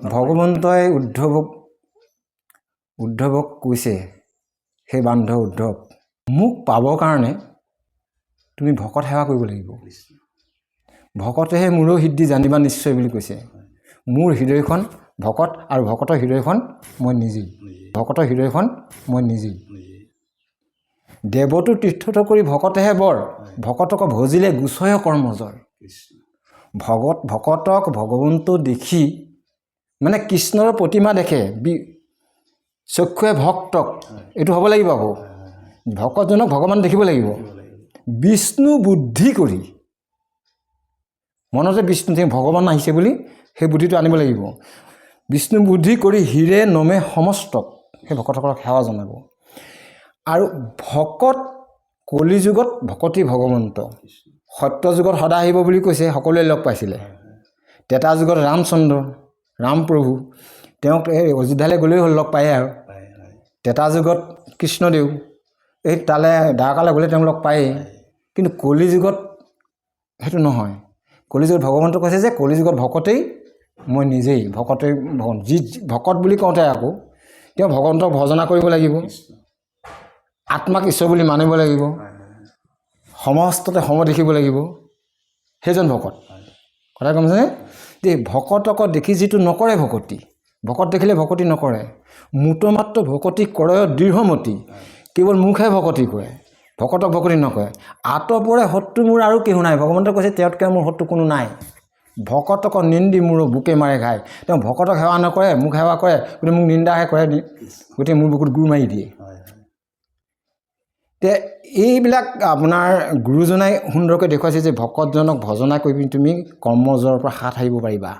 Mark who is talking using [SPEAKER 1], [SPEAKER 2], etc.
[SPEAKER 1] ভগৱন্তই উদ্ধৱক কৈছে, সেই বান্ধৱ উদ্ধৱ, মোক পাবৰ কাৰণে তুমি ভকত সেৱা কৰিব লাগিব। ভকতেহে মোৰো সিদ্ধি জানিবা নিশ্চয় বুলি কৈছে। মোৰ হৃদয়খন ভকত আৰু ভকতৰ হৃদয়খন মই নিজেই। ভকতৰ হৃদয়খন মই নিজেই। দেৱতো তীৰ্থত কৰি ভকতেহে বৰ, ভকতক ভজিলে গুচয় কৰ্মজৰ। ভকতক ভগৱন্ত দেখি, মানে কৃষ্ণৰ প্ৰতিমা দেখে চক্ষুৱে ভক্তক, এইটো হ'ব লাগিব। আকৌ ভকতজনক ভগৱান দেখিব লাগিব। বিষ্ণু বুদ্ধি কৰি, মনতে বিষ্ণু ভগৱান আহিছে বুলি সেই বুদ্ধিটো আনিব লাগিব। বিষ্ণু বুদ্ধি কৰি হিৰে নমে সমস্তক, সেই ভকতসকলক সেৱা জনাব। আৰু ভকত কলিযুগত ভকতি ভগৱন্ত, সত্য যুগত সদায় আহিব বুলি কৈছে, সকলোৱে লগ পাইছিলে। ত্ৰেতা যুগত ৰামচন্দ্ৰ, ৰামপ্ৰভু, তেওঁক এই অযোধ্যালৈ গ'লেই হ'ল, লগ পায়ে। আৰু ত্ৰেতা যুগত কৃষ্ণদেৱ, এই তালৈ দ্বাৰকালৈ গ'লে তেওঁক লগ পায়েই। কিন্তু কলিযুগত সেইটো নহয়। কলিযুগত ভগৱন্ত কৈছে যে কলিযুগত ভকতেই মই নিজেই, ভকতেই ভগৱান। যি ভকত বুলি কওঁতে আকৌ তেওঁ ভগৱন্তক ভজনা কৰিব লাগিব, আত্মাক ঈশ্বৰ বুলি মানিব লাগিব, সমস্ততে সম দেখিব লাগিব, সেইজন ভকত। কথা গম পাইছেনে? যে ভকতক দেখি যিটো নকৰে ভকতি, ভকত দেখিলে ভকতি নকৰে। মুঠ মাত্ৰ ভকতি কৰে দৃঢ়মতি, কেৱল মুখে ভকতি কৰে, ভকতক ভকতি নকৰে। আঁতপৰে শত্ৰু মোৰ আৰু কেহু নাই, ভগৱন্তই কৈছে তেওঁতকৈ মোৰ শত্ৰু কোনো নাই। ভকতক নিন্দি মোৰ বুকে মাৰে ঘাই, তেওঁ ভকতক সেৱা নকৰে, মোক সেৱা কৰে, গতিকে মোক নিন্দাহে কৰে, গতিকে মোৰ বুকুত গুৰ মাৰি দিয়ে। তে এইবিলাক আপোনাৰ গুৰুজনাই সুন্দৰকৈ দেখুৱাইছে যে ভকতজনক ভজনা কৰি পিনি তুমি কৰ্মজৰ পৰা হাত সাৰিব পাৰিবা।